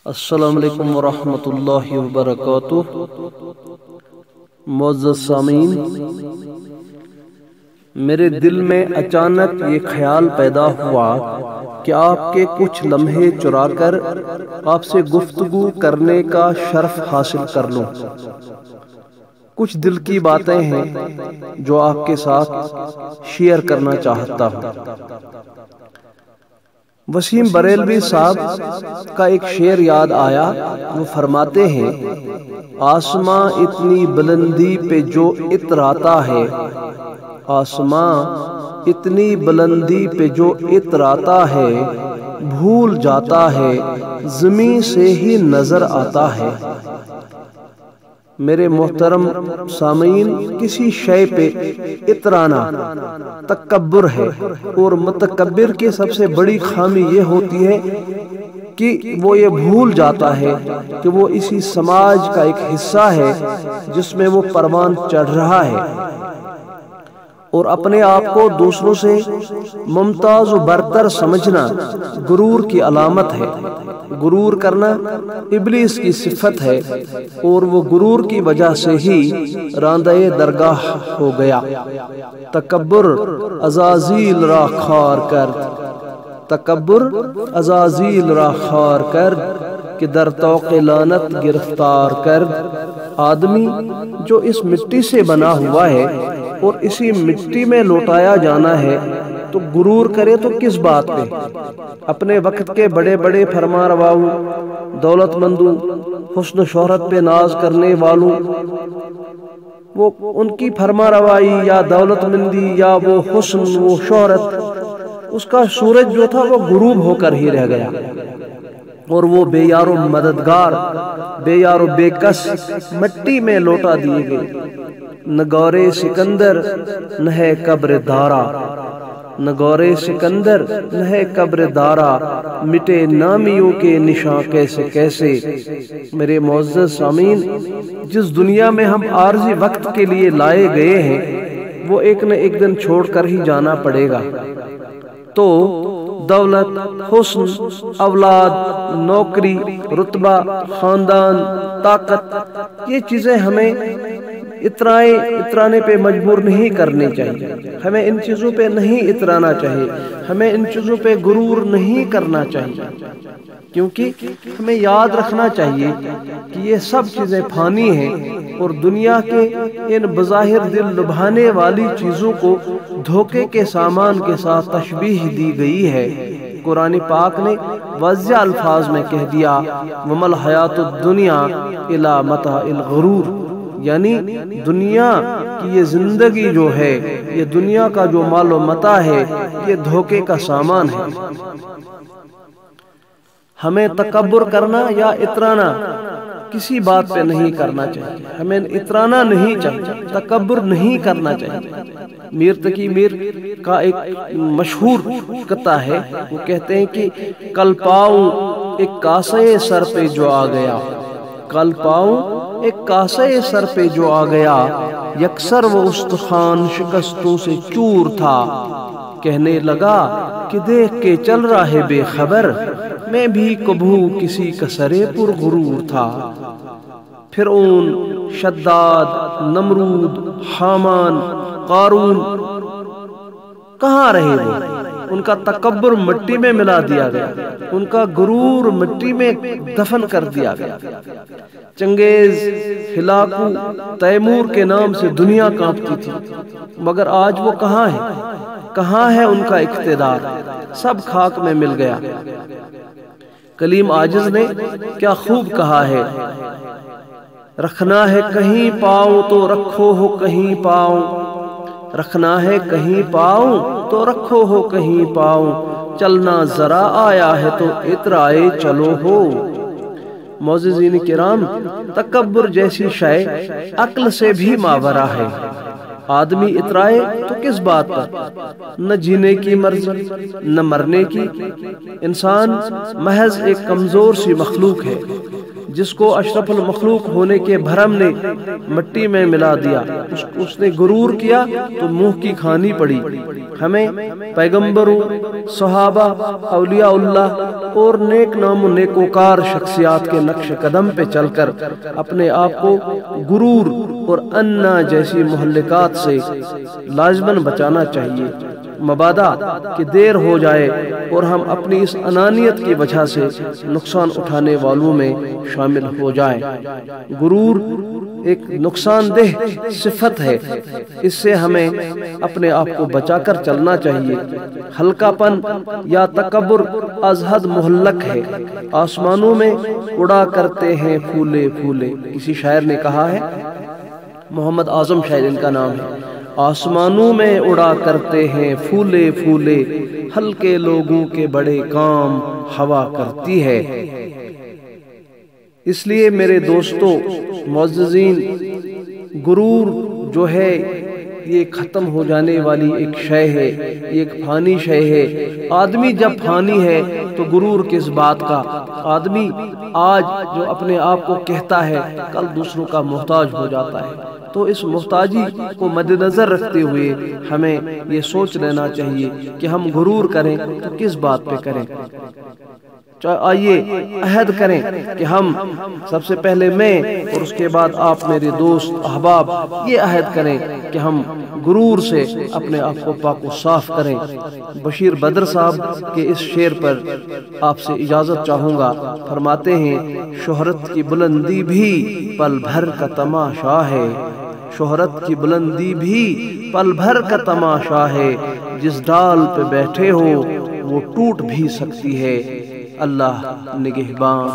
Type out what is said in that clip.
السلام علیکم ورحمۃ اللہ وبرکاتہ۔ معزز سامعین، میرے دل میں اچانک یہ خیال پیدا ہوا کہ آپ کے کچھ لمحے چرا کر آپ سے گفتگو کرنے کا شرف حاصل کر لوں۔ کچھ دل کی باتیں ہیں جو آپ کے ساتھ شیئر کرنا چاہتا ہوں۔ وسیم بریلوی صاحب کا ایک شعر یاد آیا۔ وہ فرماتے ہیں، آسماں اتنی بلندی پہ جو اتراتا ہے، آسماں اتنی بلندی پہ جو اتراتا ہے، بھول جاتا ہے زمین سے ہی نظر آتا ہے۔ میرے محترم سامعین، کسی شے پہ اترانا تکبر ہے، اور متکبر کی سب سے بڑی خامی یہ ہوتی ہے کہ وہ یہ بھول جاتا ہے کہ وہ اسی سماج کا ایک حصہ ہے جس میں وہ پروان چڑھ رہا ہے، اور اپنے آپ کو دوسروں سے ممتاز و برتر سمجھنا غرور کی علامت ہے۔ غرور کرنا ابلیس کی صفت ہے، اور وہ غرور کی وجہ سے ہی راندہ درگاہ ہو گیا۔ تکبر عزازیل را خار کرد، تکبر عزازیل را خار کرد، کہ در طوق لعنت گرفتار کرد۔ آدمی جو اس مٹی سے بنا ہوا ہے اور اسی مٹی میں لوٹایا جانا ہے، تو غرور کرے تو کس بات پہ؟ اپنے وقت کے بڑے بڑے فرما رواؤں، دولت مندوں، حسن و شہرت پہ ناز کرنے والوں، وہ ان کی فرما روائی یا دولت مندی یا وہ حسن وہ شہرت، اس کا سورج جو تھا وہ غروب ہو کر ہی رہ گیا، اور وہ بے یار و مددگار، بے یار و بے کس مٹی میں لوٹا دیے گئے۔ نہ گورے سکندر نہ ہے قبر دارا، نہ گورے سکندر نہ ہے قبر دارا، مٹے نامیوں کے نشان کیسے کیسے۔ میرے معزز سامعین، جس دنیا میں ہم عارضی وقت کے لیے لائے گئے ہیں، وہ ایک نہ ایک دن چھوڑ کر ہی جانا پڑے گا۔ تو دولت، حسن، اولاد، نوکری، رتبہ، خاندان، طاقت، یہ چیزیں ہمیں اترانے پہ مجبور نہیں کرنی چاہیے۔ ہمیں ان چیزوں پہ نہیں اترانا چاہیے، ہمیں ان چیزوں پہ غرور نہیں کرنا چاہیے، کیونکہ ہمیں یاد رکھنا چاہیے کہ یہ سب چیزیں فانی ہیں، اور دنیا کے ان بظاہر دل لبھانے والی چیزوں کو دھوکے کے سامان کے ساتھ تشبیہ دی گئی ہے۔ قرآن پاک نے واضح الفاظ میں کہہ دیا، وَمَا الْحَيَاةُ الدُّنْيَا إِلَّا مَتَاعُ الْغُرُورِ، یعنی دنیا کی یہ زندگی جو ہے، یہ دنیا کا جو مال و متاع ہے، یہ دھوکے کا سامان ہے۔ ہمیں تکبر کرنا یا اترانا کسی بات پہ نہیں کرنا چاہیے، ہمیں اترانا نہیں چاہیے، تکبر نہیں کرنا چاہیے۔ میر تقی میر کا ایک مشہور قطعہ ہے، وہ کہتے ہیں کہ کل پاؤں ایک کاسے سر پہ جو آ گیا، کل پاؤں ایک کاسے سر پہ جو آ گیا، یکسر وہ استخوان شکستوں سے چور تھا، کہنے لگا کہ دیکھ کے چل رہا ہے بے خبر، میں بھی کبھو کسی کا سرے پر غرور تھا۔ فرعون، شداد، نمرود، حامان، قارون کہاں رہے وہ؟ ان کا تکبر مٹی میں ملا دیا گیا، ان کا غرور مٹی میں دفن کر دیا گیا۔ چنگیز، ہلاکو، تیمور کے نام سے دنیا کانپتی تھی، مگر آج وہ کہاں ہے؟ کہاں ہے ان کا اقتدار؟ سب خاک میں مل گیا۔ کلیم عاجز نے کیا خوب کہا ہے، رکھنا ہے کہیں پاؤں تو رکھو ہو کہیں پاؤں، رکھنا ہے کہیں پاؤں تو رکھو ہو کہیں پاؤں، چلنا ذرا آیا ہے تو اترائے چلو ہو۔ معززین کرام، تکبر جیسی شے عقل سے بھی ماورا ہے۔ آدمی اترائے تو کس بات پر؟ نہ جینے کی مرضی، نہ مرنے کی۔ انسان محض ایک کمزور سی مخلوق ہے جس کو اشرف المخلوق ہونے کے بھرم نے مٹی میں ملا دیا، اس نے غرور کیا تو منہ کی کھانی پڑی۔ ہمیں پیغمبروں، صحابہ، اولیاء اللہ اور نیک نام و نیکوکار شخصیات کے نقش قدم پہ چل کر اپنے آپ کو غرور اور انا جیسی مہلکات سے لازماً بچانا چاہیے، مبادا کہ دیر ہو جائے اور ہم اپنی اس انانیت کی وجہ سے نقصان اٹھانے والوں میں شامل ہو جائیں۔ غرور ایک نقصان دہ صفت ہے، اس سے ہمیں اپنے آپ کو بچا کر چلنا چاہیے۔ ہلکا پن یا تکبر از حد مہلک ہے، آسمانوں میں اڑا کرتے ہیں پھولے پھولے۔ کسی شاعر نے کہا ہے، محمد اعظم شاعر ان کا نام ہے، آسمانوں میں اڑا کرتے ہیں پھولے پھولے، ہلکے لوگوں کے بڑے کام ہوا کرتی ہے۔ اس لیے میرے دوستو معززین، غرور جو ہے یہ ختم ہو جانے والی ایک شے ہے، یہ ایک فانی شے ہے۔ آدمی جب فانی ہے تو غرور کس بات کا؟ آدمی آج جو اپنے آپ کو کہتا ہے کل دوسروں کا محتاج ہو جاتا ہے۔ تو اس محتاجی کو مد نظر رکھتے ہوئے ہمیں یہ سوچ لینا چاہیے کہ ہم غرور کریں تو کس بات پہ کریں۔ آئیے عہد کریں کہ ہم سب سے پہلے میں اور اس کے بعد آپ میرے دوست احباب یہ عہد کریں کہ ہم غرور سے اپنے آپ کو پاک و صاف کریں۔ بشیر بدر صاحب کے اس شعر پر آپ سے اجازت چاہوں گا۔ فرماتے ہیں، شہرت کی بلندی بھی پل بھر کا تماشا ہے، شہرت کی بلندی بھی پل بھر کا تماشا ہے، جس ڈال پہ بیٹھے ہو وہ ٹوٹ بھی سکتی ہے۔ اللہ نگہبان۔